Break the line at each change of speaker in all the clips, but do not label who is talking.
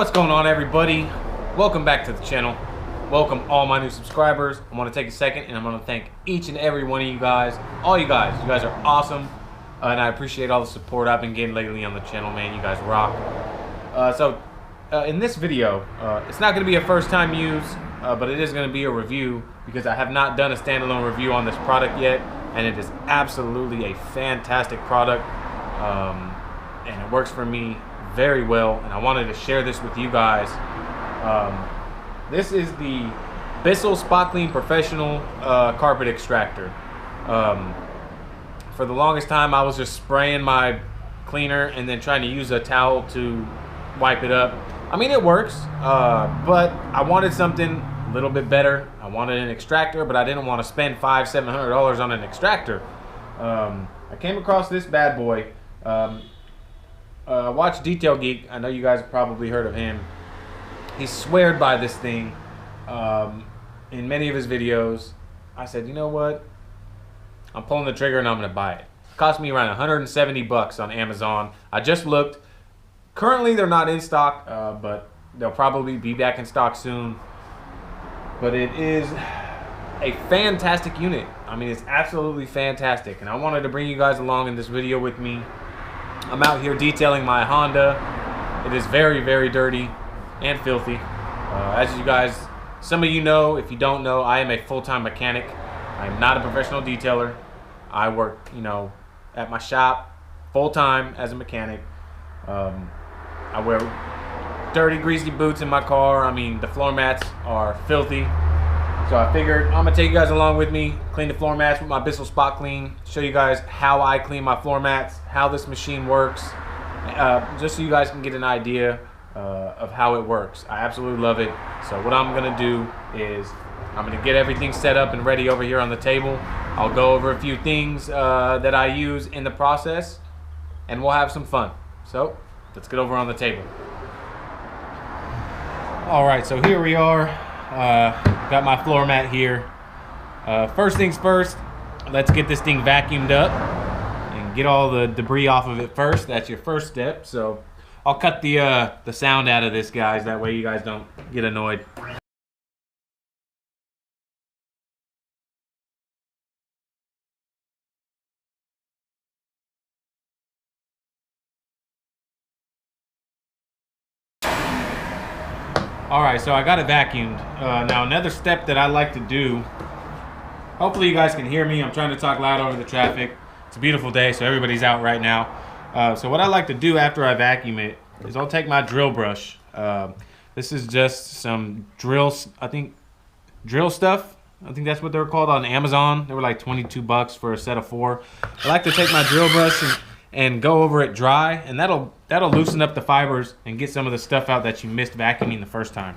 What's going on, everybody? Welcome back to the channel. Welcome all my new subscribers. I want to take a second and I'm going to thank each and every one of you guys. All you guys are awesome, and I appreciate all the support I've been getting lately on the channel, man. You guys rock. In this video, it's not going to be a first time use, but it is going to be a review because I have not done a standalone review on this product yet, and it is absolutely a fantastic product, and it works for me very well, and I wanted to share this with you guys. This is the Bissell Spot Clean Professional carpet extractor. For the longest time, I was just spraying my cleaner and then trying to use a towel to wipe it up. I mean, it works, but I wanted something a little bit better. I wanted an extractor, but I didn't want to spend $500–700 on an extractor. I came across this bad boy. Watch Detail Geek. I know you guys have probably heard of him. He sweared by this thing in many of his videos. I said, you know what? I'm pulling the trigger and I'm gonna buy it. It cost me around 170 bucks on Amazon. I just looked. Currently, they're not in stock, but they'll probably be back in stock soon. But it is a fantastic unit. I mean, it's absolutely fantastic, and I wanted to bring you guys along in this video with me. I'm out here detailing my Honda. It is very, very dirty and filthy. As you guys, some of you know, if you don't know, I am a full-time mechanic. I am not a professional detailer. I work, at my shop full-time as a mechanic. I wear dirty, greasy boots in my car. I mean, the floor mats are filthy. So I figured I'm gonna take you guys along with me, clean the floor mats with my Bissell Spot Clean, show you guys how I clean my floor mats, how this machine works, just so you guys can get an idea of how it works. I absolutely love it. So what I'm gonna do is I'm gonna get everything set up and ready over here on the table. I'll go over a few things that I use in the process, and we'll have some fun. So let's get over on the table. All right, so here we are. Got my floor mat here. First things first, let's get this thing vacuumed up and get all the debris off of it first. That's your first step. So I'll cut the sound out of this, guys. That way you guys don't get annoyed. Alright, so I got it vacuumed. Now another step that I like to do, hopefully you guys can hear me. I'm trying to talk loud over the traffic. It's a beautiful day, so everybody's out right now. So what I like to do after I vacuum it is I'll take my drill brush. This is just some drill stuff. I think that's what they're called on Amazon. They were like 22 bucks for a set of 4. I like to take my drill brush and go over it dry, and that'll loosen up the fibers and get some of the stuff out that you missed vacuuming the first time.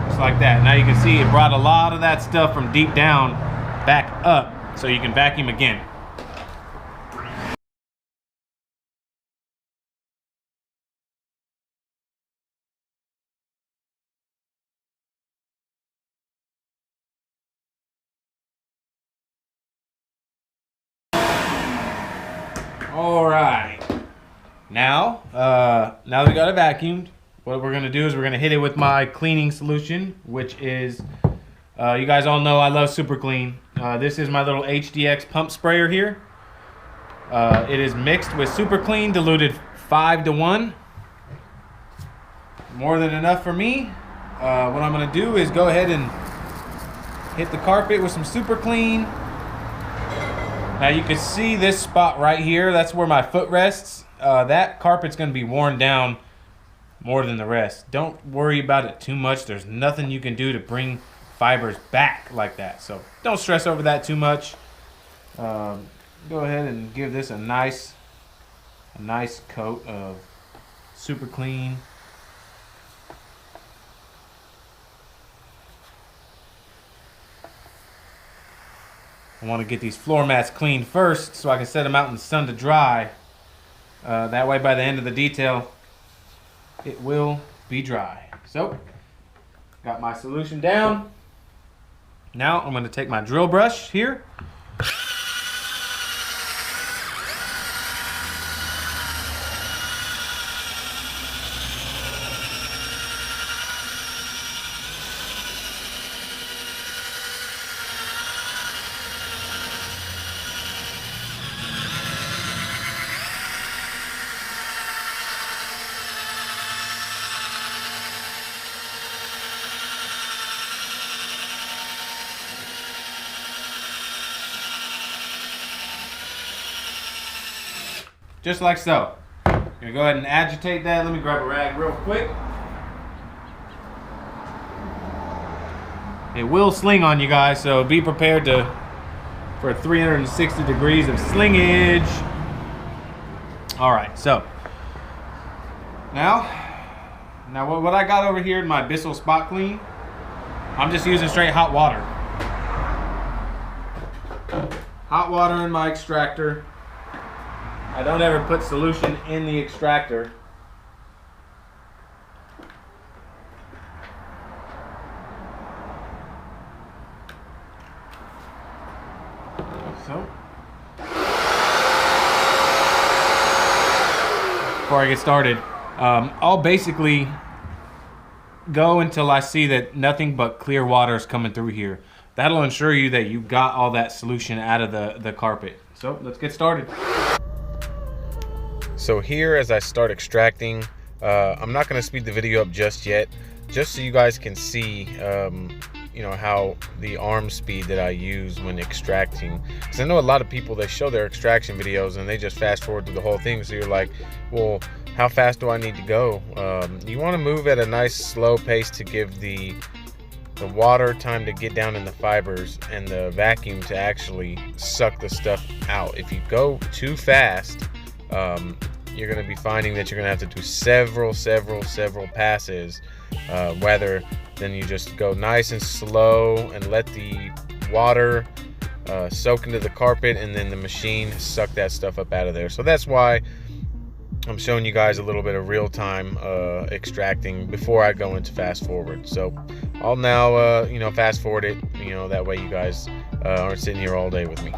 Just like that. Now you can see it brought a lot of that stuff from deep down back up, so you can vacuum again. All right, now that we got it vacuumed, what we're gonna do is we're gonna hit it with my cleaning solution, which is, you guys all know I love Super Clean. This is my little HDX pump sprayer here. It is mixed with Super Clean, diluted 5:1. More than enough for me. What I'm gonna do is go ahead and hit the carpet with some Super Clean. Now you can see this spot right here. That's where my foot rests. That carpet's gonna be worn down more than the rest. Don't worry about it too much. There's nothing you can do to bring fibers back like that. So don't stress over that too much. Go ahead and give this a nice coat of Super Clean. I want to get these floor mats cleaned first so I can set them out in the sun to dry. That way by the end of the detail, it will be dry. So, got my solution down. Now I'm going to take my drill brush here. Just like so. I'm gonna go ahead and agitate that. Let me grab a rag real quick. It will sling on you guys, so be prepared for 360 degrees of slingage. All right, so now what I got over here in my Bissell Spot Clean, I'm just using straight hot water. Hot water in my extractor. I don't ever put solution in the extractor. So, before I get started, I'll basically go until I see that nothing but clear water is coming through here. That'll ensure you that you got all that solution out of the carpet. So let's get started. So here, as I start extracting, I'm not going to speed the video up just yet, just so you guys can see, you know, how the arm speed that I use when extracting. Because I know a lot of people, they show their extraction videos and they just fast forward through the whole thing. So you're like, well, how fast do I need to go? You want to move at a nice slow pace to give the water time to get down in the fibers and the vacuum to actually suck the stuff out. If you go too fast, you're going to be finding that you're going to have to do several passes, rather than you just go nice and slow and let the water soak into the carpet and then the machine suck that stuff up out of there. So that's why I'm showing you guys a little bit of real-time extracting before I go into fast forward. So I'll now you know, fast forward it, you know, that way you guys aren't sitting here all day with me.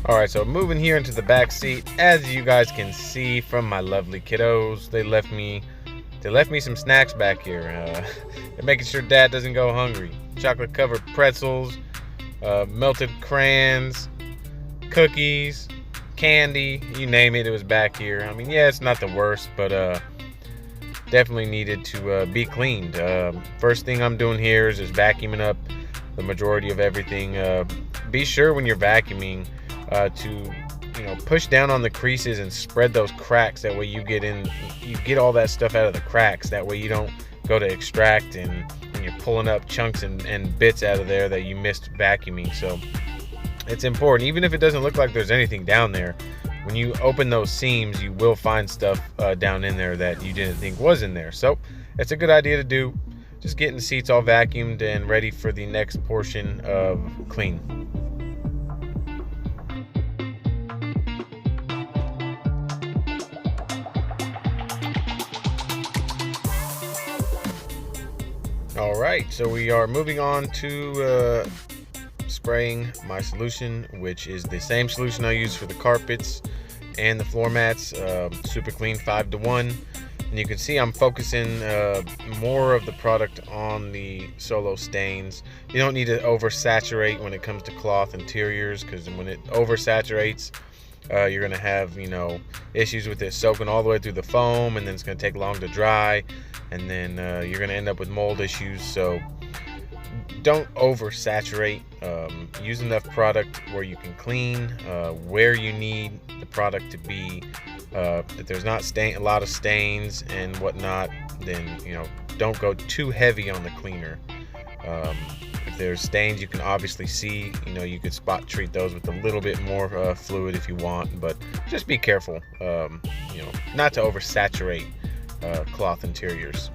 All right, so moving here into the back seat, as you guys can see from my lovely kiddos, they left me some snacks back here. They're making sure Dad doesn't go hungry. Chocolate covered pretzels, melted crayons, cookies, candy, you name it, it was back here. I mean, yeah, it's not the worst, but definitely needed to be cleaned. First thing I'm doing here is just vacuuming up the majority of everything. Be sure when you're vacuuming to, you know, push down on the creases and spread those cracks. That way you get all that stuff out of the cracks. That way you don't go to extract and you're pulling up chunks and bits out of there that you missed vacuuming. So it's important, even if it doesn't look like there's anything down there, when you open those seams, you will find stuff down in there that you didn't think was in there. So it's a good idea to do. Just getting the seats all vacuumed and ready for the next portion of clean. All right, so we are moving on to spraying my solution, which is the same solution I use for the carpets and the floor mats, Super Clean 5-to-1. And you can see I'm focusing more of the product on the solo stains. You don't need to oversaturate when it comes to cloth interiors, because when it oversaturates, you're gonna have, you know, issues with it soaking all the way through the foam, and then it's gonna take long to dry, and then you're gonna end up with mold issues. So don't oversaturate. Use enough product where you can clean where you need the product to be. If there's not a lot of stains and whatnot, then, you know, don't go too heavy on the cleaner. If there's stains you can obviously see, you know, you could spot treat those with a little bit more fluid if you want, but just be careful, you know, not to oversaturate cloth interiors.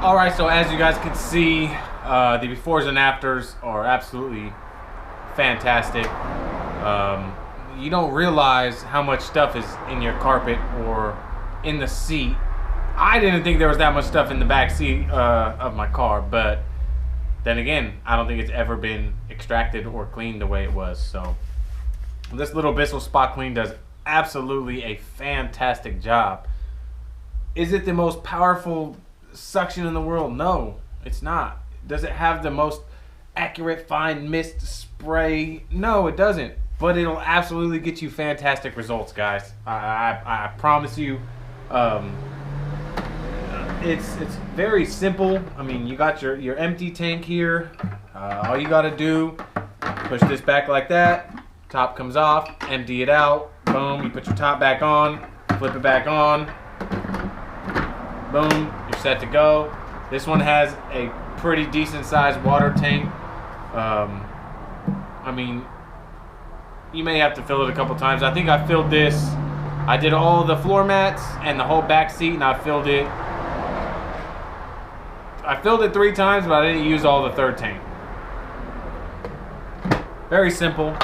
All right, so as you guys can see, the befores and afters are absolutely fantastic. You don't realize how much stuff is in your carpet or in the seat. I didn't think there was that much stuff in the back seat of my car, but then again, I don't think it's ever been extracted or cleaned the way it was. So this little Bissell Spot Clean does absolutely a fantastic job. Is it the most powerful suction in the world? No, it's not. Does it have the most accurate fine mist spray? No, it doesn't. But it'll absolutely get you fantastic results, guys. I promise you. It's very simple. I mean, you got your empty tank here. All you got to do, push this back like that. Top comes off. Empty it out. Boom. You put your top back on. Flip it back on. Boom, you're set to go. This one has a pretty decent sized water tank. I mean, you may have to fill it a couple times. I think I filled this. I did all the floor mats and the whole back seat, and I filled it I filled it 3 times, but I didn't use all the 3rd tank. Very simple.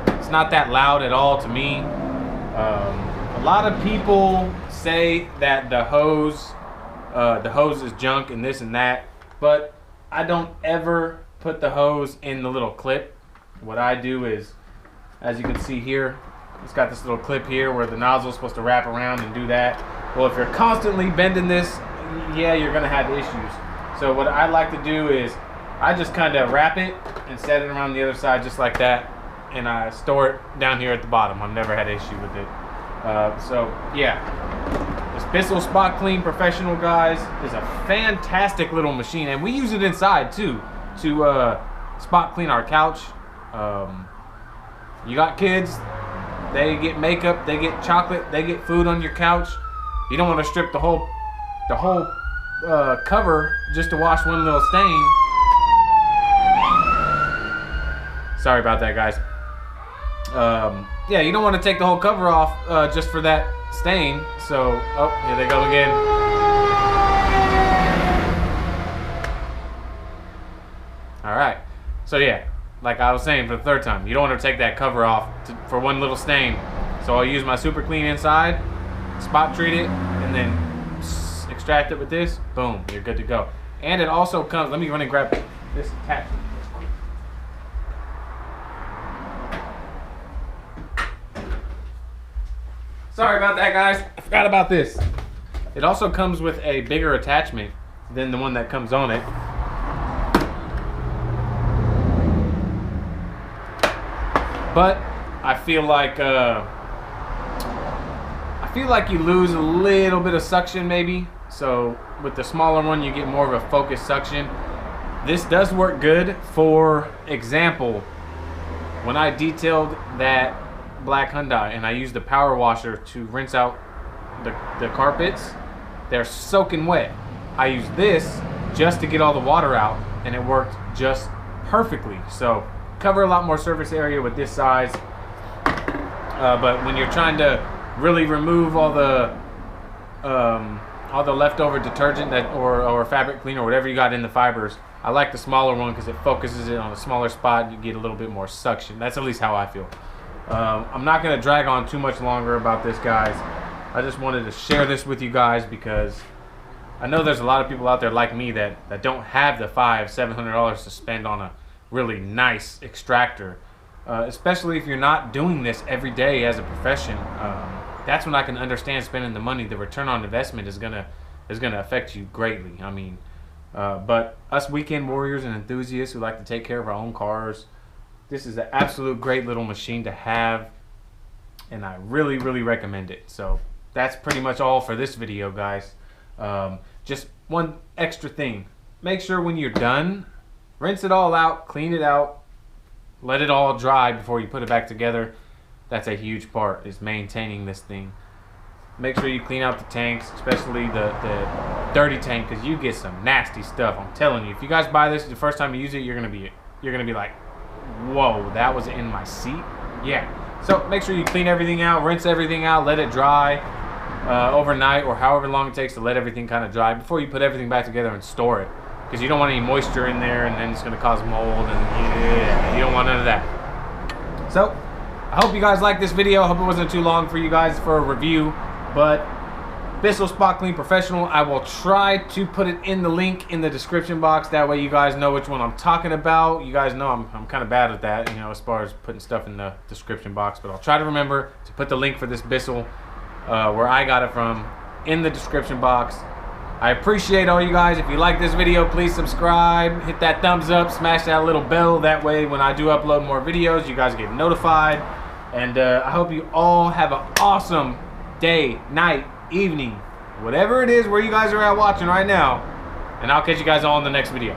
It's not that loud at all to me. A lot of people say that the hose is junk and this and that, but I don't ever put the hose in the little clip. What I do is, as you can see here, it's got this little clip here where the nozzle is supposed to wrap around and do that. Well, if you're constantly bending this, yeah, you're gonna have issues. So what I like to do is I just kind of wrap it and set it around the other side just like that, and I store it down here at the bottom. I've never had an issue with it. So yeah, this Bissell Spot Clean Professional, guys, is a fantastic little machine, and we use it inside too to spot clean our couch. You got kids, they get makeup, they get chocolate, they get food on your couch. You don't want to strip the whole cover just to wash one little stain. Sorry about that, guys. Yeah, you don't want to take the whole cover off just for that stain. So, oh, here they go again. All right. So yeah, like I was saying for the 3rd time, you don't want to take that cover off for one little stain. So I'll use my super clean inside, spot treat it, and then extract it with this. Boom, you're good to go. And it also comes, let me run and grab this attachment. Sorry about that, guys. I forgot about this. It also comes with a bigger attachment than the one that comes on it. But I feel like you lose a little bit of suction maybe. So with the smaller one, you get more of a focused suction. This does work good. For example, when I detailed that black Hyundai and I used the power washer to rinse out the carpets, they're soaking wet. I used this just to get all the water out, and it worked just perfectly. So cover a lot more surface area with this size, but when you're trying to really remove all the leftover detergent or fabric cleaner or whatever you got in the fibers, I like the smaller one because it focuses it on a smaller spot and you get a little bit more suction. That's at least how I feel. I'm not going to drag on too much longer about this, guys. I just wanted to share this with you guys because I know there's a lot of people out there like me that don't have the $500–700 to spend on a really nice extractor, especially if you're not doing this every day as a profession. That's when I can understand spending the money. The return on investment is gonna affect you greatly. I mean, but us weekend warriors and enthusiasts who like to take care of our own cars, this is an absolute great little machine to have, and I really recommend it. So that's pretty much all for this video, guys. Just one extra thing: make sure when you're done, rinse it all out, clean it out, let it all dry before you put it back together. That's a huge part, is maintaining this thing. Make sure you clean out the tanks, especially the dirty tank, because you get some nasty stuff. I'm telling you, if you guys buy this the first time you use it, you're gonna be like, whoa, that was in my seat. Yeah. So make sure you clean everything out, rinse everything out, let it dry overnight or however long it takes to let everything kind of dry before you put everything back together and store it, because you don't want any moisture in there and then it's going to cause mold, and yeah, you don't want none of that. So I hope you guys liked this video. I hope it wasn't too long for you guys for a review, but Bissell Spot Clean Professional, I will try to put it in the link in the description box. That way you guys know which one I'm talking about. You guys know I'm kind of bad at that, you know, as far as putting stuff in the description box, but I'll try to remember to put the link for this Bissell, where I got it from, in the description box. I appreciate all you guys. If you like this video, please subscribe, hit that thumbs up, smash that little bell. That way when I do upload more videos, you guys get notified. And I hope you all have an awesome day, night, evening, whatever it is where you guys are at watching right now. And I'll catch you guys all in the next video.